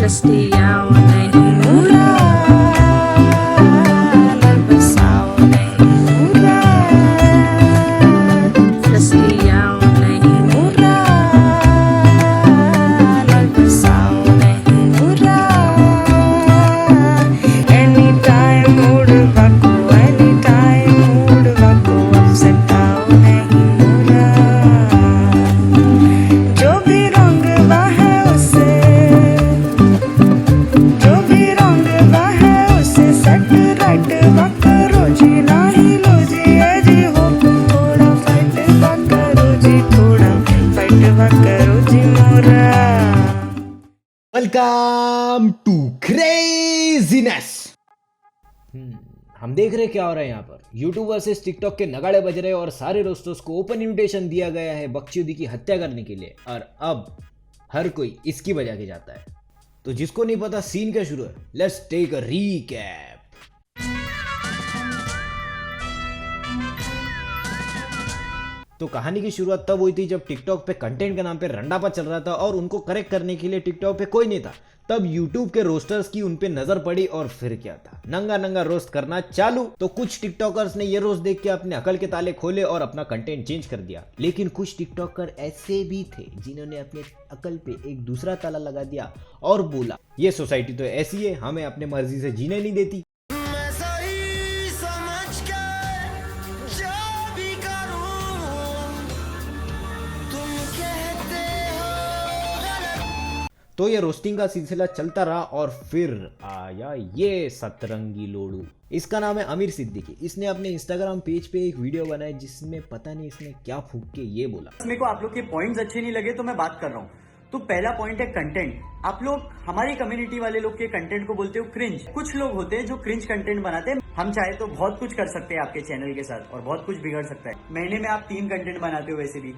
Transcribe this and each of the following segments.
Celestial नहीं मुरा Bersau नहीं मुरा Celestial नहीं मुरा Bersau नहीं मुरा Anytime mood vaku Anytime mood vaku Upset tau नहीं मुरा जो भी रंग वह है उसे जो भी रंग वह है उसे सेट राइट करो जी नहीं लो जी ए जी हो थोड़ा फाइट करो जी थोड़ा फाइट करो जी मोरा वेलकम टू क्रेजीनेस। हम देख रहे क्या हो रहा है यहाँ पर। यूट्यूब वर्सेस टिकटॉक के नगाड़े बज रहे हैं और सारे रोस्टर्स को ओपन इनविटेशन दिया गया है बख्शुदी की हत्या करने के लिए, और अब हर कोई इसकी बजा के जाता है। तो जिसको नहीं पता सीन क्या शुरू है, लेट्स टेक अ रीकैप। तो कहानी की शुरुआत तब हुई थी जब टिकटॉक पे कंटेंट के नाम पे रंडापा चल रहा था और उनको करेक्ट करने के लिए टिकटॉक पे कोई नहीं था। तब यूट्यूब के रोस्टर्स की उन पे नजर पड़ी और फिर क्या था, नंगा नंगा रोस्ट करना चालू। तो कुछ टिकटॉकर्स ने ये रोस्ट देख के अपने अकल के ताले खोले और अपना कंटेंट चेंज कर दिया। लेकिन कुछ टिकटॉकर ऐसे भी थे जिन्होंने अपने अकल पे एक दूसरा ताला लगा दिया और बोला ये सोसाइटी तो ऐसी है, हमें अपने मर्जी से जीने नहीं देती। तो ये रोस्टिंग का सिलसिला चलता रहा और फिर आया ये सतरंगी लोड़ू। इसका नाम है आमिर सिद्दीकी। इसने अपने इंस्टाग्राम पेज पे एक वीडियो बनाई जिसमें पता नहीं इसने क्या फूंक के ये बोला, मेरे को आप लोग के पॉइंट्स अच्छे नहीं लगे तो मैं बात कर रहा हूँ। तो पहला पॉइंट है कंटेंट। आप लोग हमारी कम्युनिटी वाले लोग के कंटेंट को बोलते हो क्रिंज। कुछ लोग होते हैं जो क्रिंज कंटेंट बनाते हैं। हम चाहे तो बहुत कुछ कर सकते हैं आपके चैनल के साथ और बहुत कुछ बिगड़ सकता है। महीने में आप 3 कंटेंट बनाते हो, वैसे भी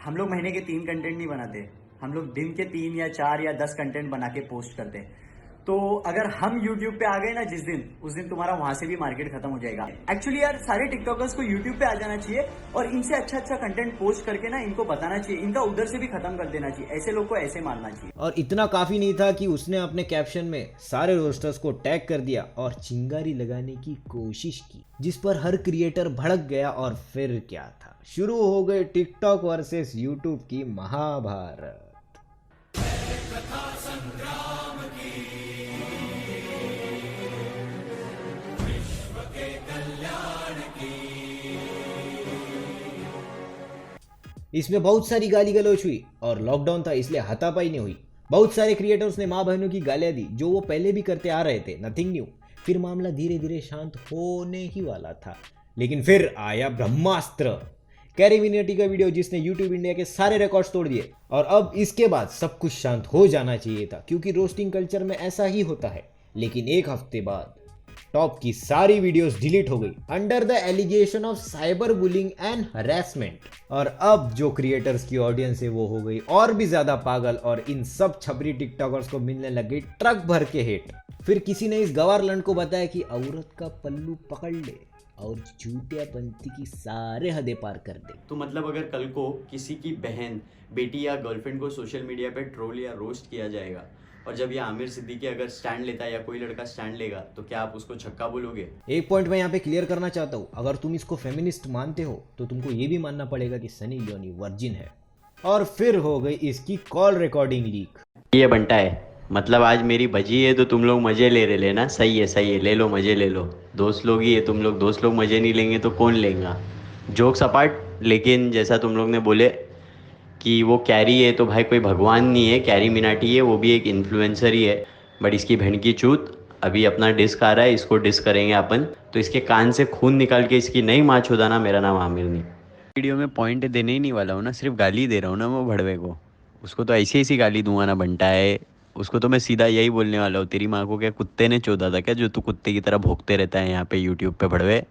हम लोग महीने के 3 कंटेंट नहीं बनाते। हम लोग दिन के 3 या 4 या 10 कंटेंट बना के पोस्ट करते हैं। तो अगर हम YouTube पे आ गए ना जिस दिन, उस दिन तुम्हारा वहां से भी मार्केट खत्म हो जाएगा। एक्चुअली यार सारे टिकटॉकर्स को YouTube पे आ जाना चाहिए और इनसे अच्छा अच्छा कंटेंट पोस्ट करके ना इनको बताना चाहिए, इनका उधर से भी खत्म कर देना चाहिए। ऐसे लोग को ऐसे मारना चाहिए। और इतना काफी नहीं था कि उसने अपने कैप्शन में सारे रोस्टर्स को टैग कर दिया और चिंगारी लगाने की कोशिश की, जिस पर हर क्रिएटर भड़क गया। और फिर क्या था, शुरू हो गए टिकटॉक वर्सेस यूट्यूब की महाभारत। इसमें बहुत सारी गाली गलौज हुई और लॉकडाउन था इसलिए हाथापाई नहीं हुई। बहुत सारे क्रिएटर्स ने माँ बहनों की गालियां दी, जो वो पहले भी करते आ रहे थे, नथिंग न्यू। फिर मामला धीरे धीरे शांत होने ही वाला था, लेकिन फिर आया ब्रह्मास्त्र, कैरी मिनाटी का वीडियो जिसने यूट्यूब इंडिया के सारे रिकॉर्ड्स तोड़ दिए। और अब इसके बाद सब कुछ शांत हो जाना चाहिए था, क्योंकि रोस्टिंग कल्चर में ऐसा ही होता है। लेकिन एक हफ्ते बाद टॉप की सारी वीडियोस डिलीट हो गई under the allegation of cyber bullying and harassment. और अब जो क्रिएटर्स की ऑडियंस है वो हो गई और भी ज्यादा पागल, और इन सब छपरी टिकटॉकर्स को मिलने लग गई ट्रक भर के हेट। फिर किसी ने इस गवार लंड को बताया कि औरत का पल्लू पकड़ ले और झूठेपंथी की सारे हदें पार कर दे। तो मतलब अगर कल को किसी की बहन, बेटी या गर्लफ्रेंड को सोशल मीडिया पे ट्रोल या रोस्ट किया जाएगा, और जब ये आमिर सिद्दीकी अगर स्टैंड लेता है या कोई लड़का स्टैंड लेगा, तो क्या आप उसको छक्का बोलोगे? एक पॉइंट मैं यहाँ पे क्लियर करना चाहता हूँ, अगर तुम इसको फेमिनिस्ट मानते हो तो तुमको ये भी मानना पड़ेगा कि सनी लियोनी वर्जिन है। और फिर हो गई इसकी कॉल रिकॉर्डिंग लीक। ये बनता है, मतलब आज मेरी बजी है तो तुम लोग मजे ले रहे लेना, सही है, ले लो मजे ले लो। दोस्त लोग ही है तुम लोग, दोस्त लोग मजे नहीं लेंगे तो कौन लेगा? जोक्स अपार्ट, लेकिन जैसा तुम लोग ने बोले कि वो कैरी है, तो भाई कोई भगवान नहीं है, कैरी मिनाटी है, वो भी एक इन्फ्लुएंसर ही है। बट इसकी बहन की चूत, अभी अपना डिस्क आ रहा है, इसको डिस्क करेंगे अपन, तो इसके कान से खून निकाल के इसकी नई माँ छुदाना। मेरा नाम आमिर नहीं। वीडियो में पॉइंट देने ही नहीं वाला हूँ ना, सिर्फ गाली दे रहा हूँ ना वो भड़वे को। उसको तो ऐसी ऐसी गाली दूंगा ना बनता है, उसको तो मैं सीधा यही बोलने वाला हूँ, तेरी माँ को क्या कुत्ते ने चोदा था क्या, जो तू कुत्ते की तरह भोंकते रहता है यहाँ पे यूट्यूब पे भड़वे।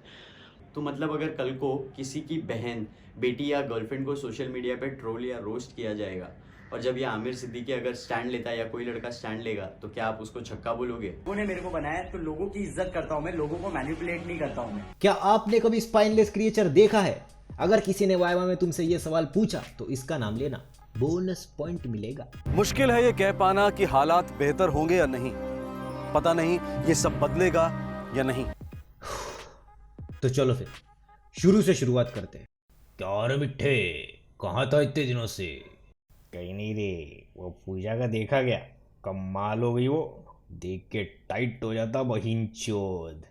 तो मतलब अगर कल को किसी की बहन, बेटी या गर्लफ्रेंड को सोशल मीडिया पे ट्रोल या रोस्ट किया जाएगा, और जब ये आमिर सिद्दीकी अगर स्टैंड लेता है या कोई लड़का स्टैंड लेगा, तो क्या आप उसको छक्का बोलोगे? लोगों ने मेरे को बनाया तो लोगों की इज्जत करता हूँ मैं, लोगों को मैनिपुलेट नहीं करता हूँ मैं। क्या आपने कभी स्पाइनलेस क्रिएचर देखा है? अगर किसी ने वाइवा में तुमसे ये सवाल पूछा तो इसका नाम लेना। बोनस पॉइंट मिलेगा। मुश्किल है ये कह पाना कि हालात बेहतर होंगे या नहीं। पता नहीं ये सब बदलेगा या नहीं। तो चलो फिर शुरू से शुरुआत करते हैं। क्या रे मिठे, कहाँ था इतने दिनों से? कहीं नहीं रे, वो पूजा का देखा गया, कमाल हो गई वो, देख के टाइट हो जाता बहिन चोद।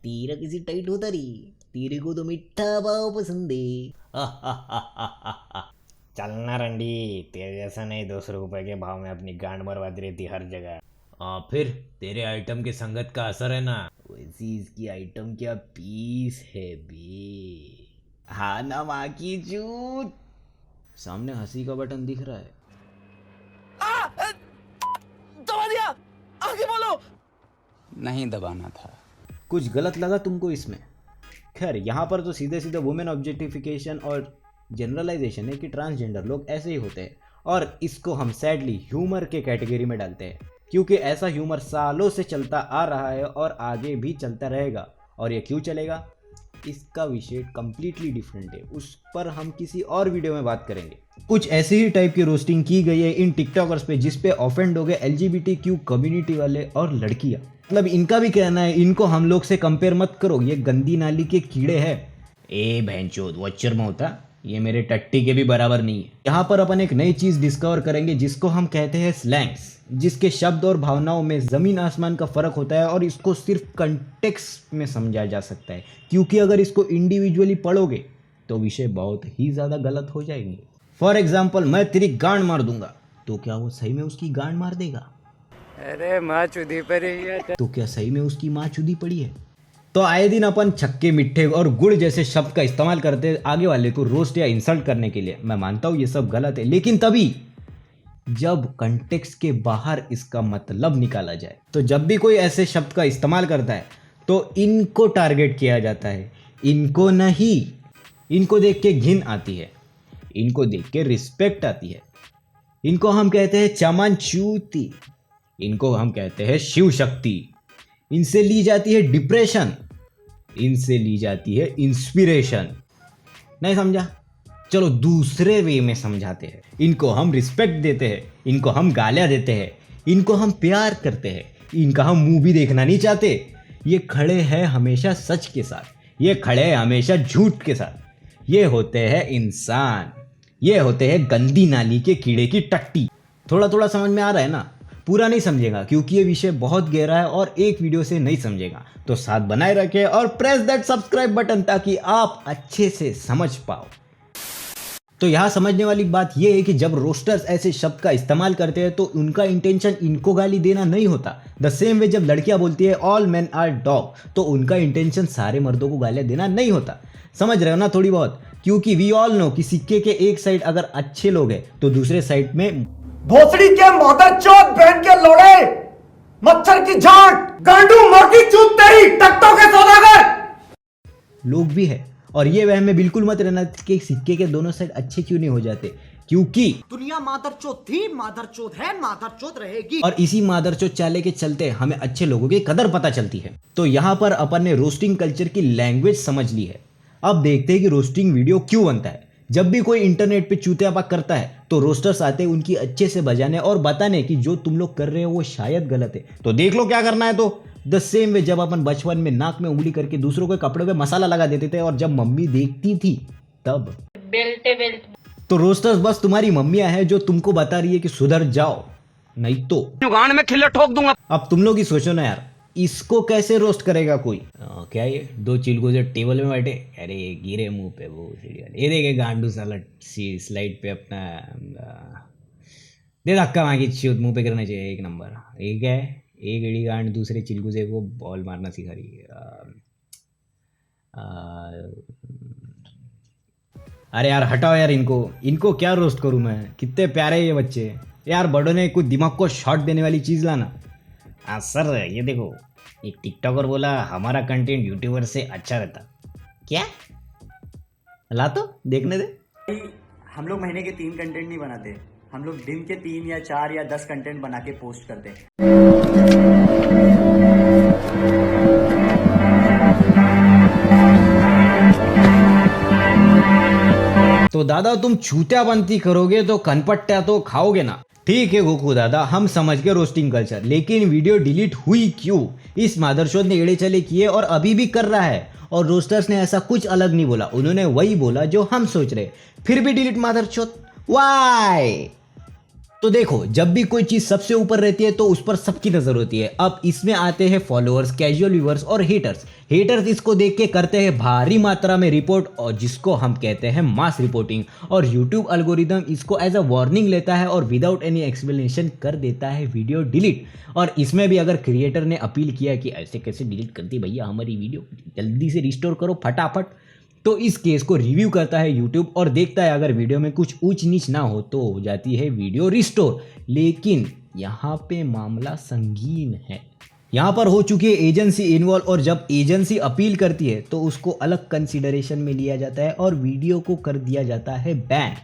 तेरा किसी टाइट होता री, तेरे को तो मिठा पाव पसंद है। चलना रंडी, तेरे जैसा नहीं 200 रुपए के भाव में अपनी गांड मरवाती रहती हर जगह। फिर तेरे आइटम के संगत का असर है ना, वैसी इसकी आइटम क्या पीस है बे। हाँ ना माँ की चूत। सामने हंसी का बटन दिख रहा है। दबा दिया, आगे बोलो। नहीं दबाना था। कुछ गलत लगा तुमको इसमें? खैर यहाँ पर तो सीधे सीधे वुमेन ऑब्जेक्टिफिकेशन और जनरलाइजेशन है कि ट्रांसजेंडर लोग ऐसे ही होते हैं, और इसको हम सैडली ह्यूमर के कैटेगरी में डालते हैं, क्योंकि ऐसा ह्यूमर सालों से चलता आ रहा है और आगे भी चलता रहेगा। और ये क्यों चलेगा, इसका विषय कम्प्लीटली डिफरेंट है, उस पर हम किसी और वीडियो में बात करेंगे। कुछ ऐसे ही टाइप की रोस्टिंग की गई है इन टिकटॉकर्स पे, जिस पे ऑफेंड हो गए LGBTQ कम्युनिटी वाले और लड़कियां। मतलब इनका भी कहना है इनको हम लोग से कंपेयर मत करो, ये गंदी नाली के कीड़े हैं। ए भैंचोद, वॉचर में होता, ये मेरे टट्टी के भी बराबर नहीं है। यहाँ पर अपन एक नई चीज डिस्कवर करेंगे जिसको हम कहते हैं स्लैंग्स, जिसके शब्द और भावनाओं में जमीन आसमान का फर्क होता है और इसको सिर्फ कंटेक्स्ट में समझा जा सकता है, क्योंकि अगर इसको इंडिविजुअली पढ़ोगे तो विषय बहुत ही ज़्यादा गलत हो जाएंगे। फॉर एग्जाम्पल, मैं तेरी गांड मार दूंगा, तो क्या वो सही में उसकी गांड मार देगा? अरे माँ चुदी पड़ी है। तो क्या सही में उसकी माँ चुदी पड़ी है? तो आए दिन अपन छक्के, मिट्ठे और गुड़ जैसे शब्द का इस्तेमाल करते हैं आगे वाले को रोस्ट या इंसल्ट करने के लिए। मैं मानता हूँ ये सब गलत है, लेकिन तभी जब कंटेक्स्ट के बाहर इसका मतलब निकाला जाए। तो जब भी कोई ऐसे शब्द का इस्तेमाल करता है तो इनको टारगेट किया जाता है, इनको नहीं। इनको देख के घिन आती है, इनको देख के रिस्पेक्ट आती है। इनको हम कहते हैं चमन चूती, इनको हम कहते हैं शिव शक्ति। इनसे ली जाती है डिप्रेशन, इनसे ली जाती है इंस्पिरेशन। नहीं समझा? चलो दूसरे वे में समझाते हैं। इनको हम रिस्पेक्ट देते हैं, इनको हम गालियाँ देते हैं, इनको हम प्यार करते हैं, इनका हम मूवी देखना नहीं चाहते। ये खड़े हैं हमेशा सच के साथ, ये खड़े हैं हमेशा झूठ के साथ। ये होते हैं इंसान, ये होते हैं गंदी नाली के कीड़े की टट्टी। थोड़ा थोड़ा समझ में आ रहा है ना? पूरा नहीं समझेगा क्योंकि ये विषय बहुत गहरा है और एक वीडियो से नहीं समझेगा। तो साथ बनाए रखें और प्रेस दैट सब्सक्राइब बटन ताकि आप अच्छे से समझ पाओ। तो यहाँ समझने वाली बात यह है कि जब रोस्टर्स ऐसे शब्द का इस्तेमाल करते हैं तो उनका इंटेंशन इनको गाली देना नहीं होता। द सेम वे जब लड़कियां बोलती है ऑल मैन आर डॉग, तो उनका इंटेंशन सारे मर्दों को गालियां देना नहीं होता। समझ रहे हो ना थोड़ी बहुत? क्योंकि वी ऑल नो कि सिक्के के एक साइड अगर अच्छे लोग हैं तो दूसरे साइड में भोसड़ी के मदरचोद बहन के लोड़े, मच्छर की झांट, गांडू मोटी चूत तेरी, टट्टों के सौदागर लोग भी है। और ये वहम में बिल्कुल मत रहना कि सिक्के के दोनों साइड अच्छे क्यों नहीं हो जाते, क्योंकि दुनिया मादरचोद थी, मादरचोद है, मादरचोद रहेगी। और इसी मादरचोद चाले के चलते हमें अच्छे लोगों की कदर पता चलती है। तो यहाँ पर अपन ने रोस्टिंग कल्चर की लैंग्वेज समझ ली है। अब देखते हैं कि रोस्टिंग वीडियो क्यों बनता है। जब भी कोई इंटरनेट पे चूतियापा करता है तो रोस्टर्स आते हैं उनकी अच्छे से बजाने और बताने कि जो तुम लोग कर रहे हो वो शायद गलत है, तो देख लो क्या करना है। तो द सेम वे जब अपन बचपन में नाक में उंगली करके दूसरों के कपड़े पे मसाला लगा देते थे और जब मम्मी देखती थी तब तो रोस्टर्स बस तुम्हारी मम्मियां हैं जो तुमको बता रही है कि सुधर जाओ, नहीं तो जुगान में खिल्ले ठोक दूंगा। अब तुम लोग ही सोचो ना यार, इसको कैसे रोस्ट करेगा कोई? क्या ये दो चिलको जो टेबल में बैठे, अरे गिरे मुंह पे वो सीढ़ी वाले, ये देखे गांडू साला स्लाइड पे अपना दे धक्का मांगी चूत मुंह पे करना चाहिए। एक नंबर। एक है एक एड़ी गांड दूसरे चिलकू से को बॉल मारना सिखा रही है। अरे यार हटाओ यार, इनको क्या रोस्ट करूं मैं? कितने प्यारे ये बच्चे यार। बड़ों ने कुछ दिमाग को शॉट देने वाली चीज़ लाना। सर ये देखो, एक टिकटॉकर बोला हमारा कंटेंट यूट्यूबर से अच्छा रहता। क्या ला तो देखने दे। हम लोग महीने के 3 कंटेंट नहीं बनाते, हम लोग दिन के 3 या 4 या 10 कंटेंट बना के पोस्ट करते हैं। तो दादा तुम छूत्याबंती करोगे तो कनपट्टा तो खाओगे ना। ठीक है गोकू दादा, हम समझ गए रोस्टिंग कल्चर, लेकिन वीडियो डिलीट हुई क्यों? इस मादरचोद ने एड़े चले किए और अभी भी कर रहा है, और रोस्टर्स ने ऐसा कुछ अलग नहीं बोला, उन्होंने वही बोला जो हम सोच रहे, फिर भी डिलीट मादरचोद, वाई? तो देखो, जब भी कोई चीज सबसे ऊपर रहती है तो उस पर सबकी नजर होती है। अब इसमें आते हैं फॉलोअर्स, कैजुअल व्यूअर्स और हेटर्स। हेटर्स इसको देख के करते हैं भारी मात्रा में रिपोर्ट, और जिसको हम कहते हैं मास रिपोर्टिंग, और यूट्यूब एल्गोरिदम इसको एज अ वार्निंग लेता है और विदाउट एनी एक्सप्लेनेशन कर देता है वीडियो डिलीट। और इसमें भी अगर क्रिएटर ने अपील किया कि ऐसे कैसे डिलीट कर दी भैया हमारी वीडियो, जल्दी से रिस्टोर करो फटाफट, तो इस केस को रिव्यू करता है यूट्यूब और देखता है अगर वीडियो में कुछ ऊंच नीच ना हो तो हो जाती है वीडियो रिस्टोर। लेकिन यहाँ पे मामला संगीन है, यहाँ पर हो चुकी है एजेंसी इन्वॉल्व, और जब एजेंसी अपील करती है तो उसको अलग कंसिडरेशन में लिया जाता है और वीडियो को कर दिया जाता है बैन।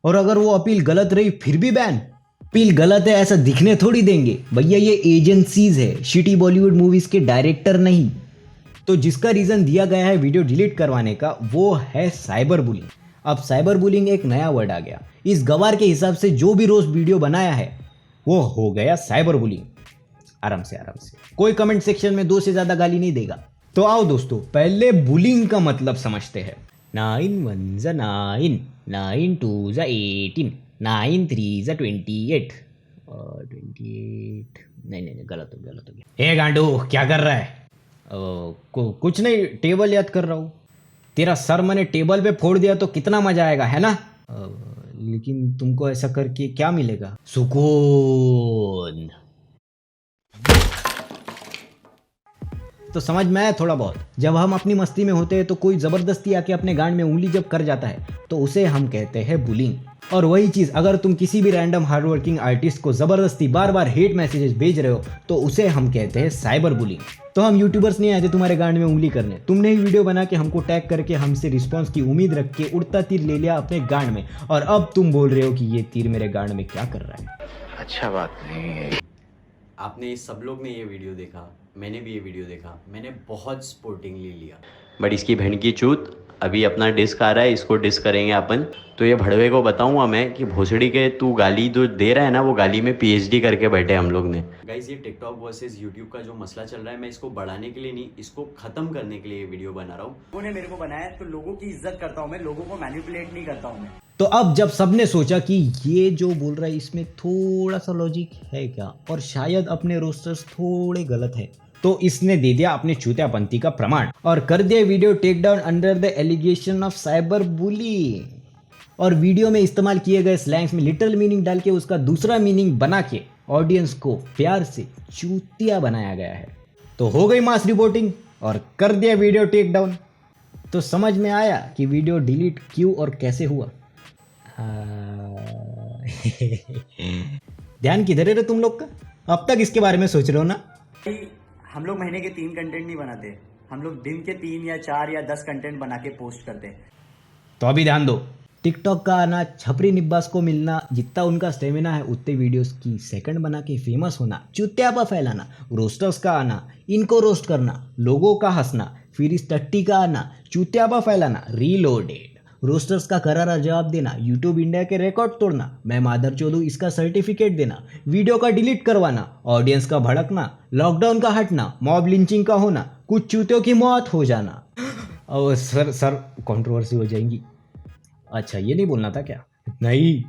और अगर वो अपील गलत रही फिर भी बैन। अपील गलत है ऐसा दिखने थोड़ी देंगे भैया, ये एजेंसीज है, शिटी बॉलीवुड मूवीज के डायरेक्टर नहीं। तो जिसका रीजन दिया गया है वीडियो डिलीट करवाने का वो है साइबर बुलिंग। अब साइबर बुलिंग एक नया वर्ड आ गया, इस गवार के हिसाब से जो भी रोज वीडियो बनाया है वो हो गया साइबर बुलिंग। आराम से कोई कमेंट सेक्शन में 2 से ज्यादा गाली नहीं देगा। तो आओ दोस्तों, पहले बुलिंग का मतलब समझते हैं। 9 1 जा 9, 9 2 जा 18, 9 3 जा 28 और 28 नहीं गलत हो गया। ए गांडू क्या कर रहा है? कुछ नहीं, टेबल याद कर रहा हूँ। तेरा सर मैंने टेबल पे फोड़ दिया तो कितना मजा आएगा, है ना? लेकिन तुमको ऐसा करके क्या मिलेगा? सुकून। तो समझ में आया थोड़ा बहुत। जब हम अपनी मस्ती में होते हैं तो कोई जबरदस्ती आके अपने गांड में उंगली जब कर जाता है तो उसे हम कहते हैं बुलिंग। और वही चीज अगर तुम किसी भी रैंडम हार्डवर्किंग आर्टिस्ट को जबरदस्ती बार बार हेट मैसेजेस भेज रहे हो तो उसे हम कहते हैं साइबर बुलिंग। तो हम यूट्यूबर्स नहीं आए थे तुम्हारे गांड में उंगली करने, तुमने ही वीडियो बना के हमको टैग करके हमसे रिस्पॉन्स की उम्मीद रख के उड़ता तीर ले लिया अपने गांड में, और अब तुम बोल रहे हो कि ये तीर मेरे गांड में क्या कर रहा है? अच्छा बात नहीं है। आपने सब लोग ने ये वीडियो देखा, मैंने भी ये वीडियो देखा, मैंने बहुत स्पोर्टिंगली लिया, बट इसकी बहन की चूत अभी अपना डिस्क आ रहा है, इसको डिस्क करेंगे अपन। तो ये भड़वे को बताऊंगा मैं कि भोसड़ी के तू गाली जो दे रहा है ना, वो गाली में PhD करके बैठे हम लोग ने। गाइस, ये टिकटॉक वर्सेस यूट्यूब का जो मसला चल रहा है, मैं इसको बढ़ाने के लिए नहीं, इसको खत्म करने के लिए ये वीडियो बना रहा हूँ। लोगों ने मेरे को बनाया तो लोगों की इज्जत करता हूँ मैं, लोगों को मैनिपुलेट नहीं करता हूँ मैं। तो अब जब सबने सोचा कि ये जो बोल रहा है इसमें थोड़ा सा लॉजिक है क्या, और शायद अपने रोस्टर्स थोड़े गलत है, तो इसने दे दिया अपने चूतियापंती का प्रमाण और कर दिया video take down under the allegation of cyber bullying. और वीडियो में इस्तेमाल किए गए स्लैंग्स में लिटरल मीनिंग डाल के उसका दूसरा मीनिंग बना के ऑडियंस को प्यार से चूतिया बनाया गया है। तो हो गई मास रिपोर्टिंग और कर दिया वीडियो टेक डाउन। तो समझ में आया कि वीडियो डिलीट क्यों और कैसे हुआ। ध्यान किधर है रे तुम लोग का? अब तक इसके बारे में सोच रहे हो ना? हम लोग महीने के 3 कंटेंट नहीं बनाते, हम लोग दिन के 3 या 4 या 10 कंटेंट बना के पोस्ट करते हैं। तो अभी ध्यान दो, टिकटॉक का आना, छपरी निब्बास को मिलना, जितना उनका स्टेमिना है उतने वीडियोस की सेकंड बना के फेमस होना, चुत्यापा फैलाना, रोस्टर्स का आना, इनको रोस्ट करना, लोगों का हंसना, फिर इस टट्टी का आना, चुत्यापा फैलाना, रीलोडेड, रोस्टर्स का करारा जवाब देना, यूट्यूब इंडिया के रिकॉर्ड तोड़ना, मैं मादर चोदू इसका सर्टिफिकेट देना, वीडियो का डिलीट करवाना, ऑडियंस का भड़कना, लॉकडाउन का हटना, मॉब लिंचिंग का होना, कुछ चूतियों की मौत हो जाना। और सर कंट्रोवर्सी हो जाएंगी। अच्छा ये नहीं बोलना था क्या? नहीं,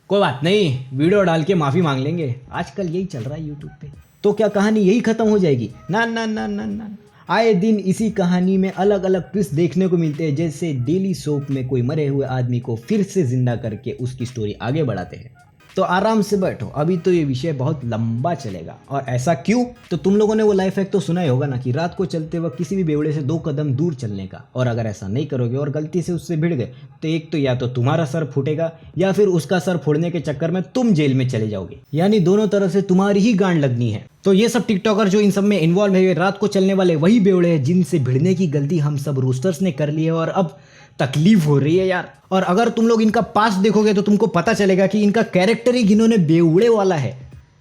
कोई बात नहीं, वीडियो डाल के माफी मांग लेंगे, आजकल यही चल रहा है यूट्यूब पे। तो क्या कहानी यही खत्म हो जाएगी? ना ना ना ना ना, आए दिन इसी कहानी में अलग अलग ट्विस्ट देखने को मिलते हैं, जैसे डेली सोप में कोई मरे हुए आदमी को फिर से जिंदा करके उसकी स्टोरी आगे बढ़ाते हैं। तो आराम से बैठो, अभी तो ये विषय बहुत लंबा चलेगा। और ऐसा क्यों? तो तुम लोगों ने वो लाइफ हैक तो सुना ही होगा ना कि रात को चलते वक्त किसी भी बेवड़े से 2 कदम दूर चलने का, और अगर ऐसा नहीं करोगे और गलती से उससे भिड़ गए तो एक तो या तो तुम्हारा सर फूटेगा या फिर उसका सर फोड़ने के चक्कर में तुम जेल में चले जाओगे, यानी दोनों तरफ से तुम्हारी ही गांड लगनी है। तो ये सब टिकटॉकर जो इन सब में इन्वॉल्व है, रात को चलने वाले वही बेवड़े हैं जिनसे भिड़ने की गलती हम सब रोस्टर्स ने कर ली है, और अब तकलीफ हो रही है यार। और अगर तुम लोग इनका पास्ट देखोगे तो तुमको पता चलेगा कि इनका कैरेक्टर ही घिनौने बेवड़े वाला है।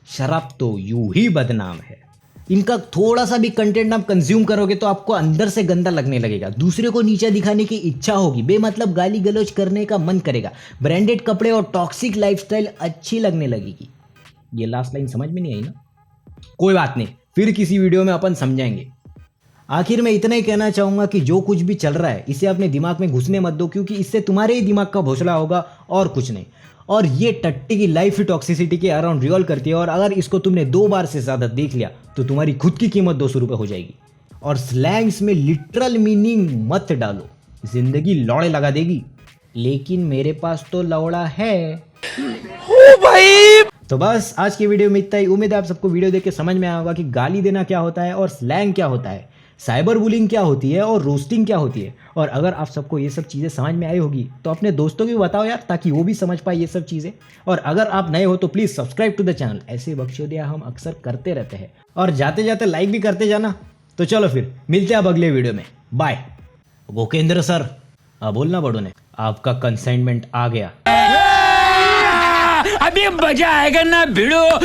शराब तो यूं ही बदनाम है। इनका थोड़ा सा भी कंटेंट आप कंज्यूम करोगे तो आपको अंदर से गंदा लगने लगेगा, दूसरे को नीचा दिखाने की इच्छा होगी, बेमतलब गाली गलौज करने का मन करेगा, ब्रांडेड कपड़े और टॉक्सिक लाइफस्टाइल अच्छी लगने लगेगी। ये लास्ट लाइन समझ में नहीं आई ना? कोई बात नहीं, फिर किसी वीडियो में अपन समझाएंगे। आखिर में इतना ही कहना चाहूंगा कि जो कुछ भी चल रहा है इसे अपने दिमाग में घुसने मत दो, क्योंकि इससे तुम्हारे ही दिमाग का भोसला होगा और कुछ नहीं। और ये टट्टी की लाइफ ही टॉक्सिसिटी के अराउंड रिवॉल्व करती है, और अगर इसको तुमने 2 बार से ज़्यादा देख लिया तो तुम्हारी खुद की कीमत 200 रुपये हो जाएगी। और स्लैंग्स में लिटरल मीनिंग मत डालो, जिंदगी लौड़े लगा देगी। लेकिन मेरे पास तो लौड़ा है। ओ भाई! तो बस आज की वीडियो में इतना ही। उम्मीद है आप सबको वीडियो देख के समझ में आया होगा कि गाली देना क्या होता है और स्लैंग क्या होता है, साइबर बुलिंग क्या होती है और रोस्टिंग क्या होती है। और अगर आप सबको ये सब चीज़ें समझ में आई होगी तो अपने दोस्तों को भी बताओ यार, ताकि वो भी समझ पाए ये सब चीज़ें। और अगर आप नए हो तो please subscribe to the channel, ऐसे बख्शोदिया हम अक्सर करते रहते हैं। और जाते जाते लाइक भी करते जाना। तो चलो फिर मिलते हैं अब अगले वीडियो में, बाय। भूपेंद्र सर, बोलना बड़ों ने, आपका कंसाइनमेंट आ गया। अभी मजा आएगा ना भिड़ो।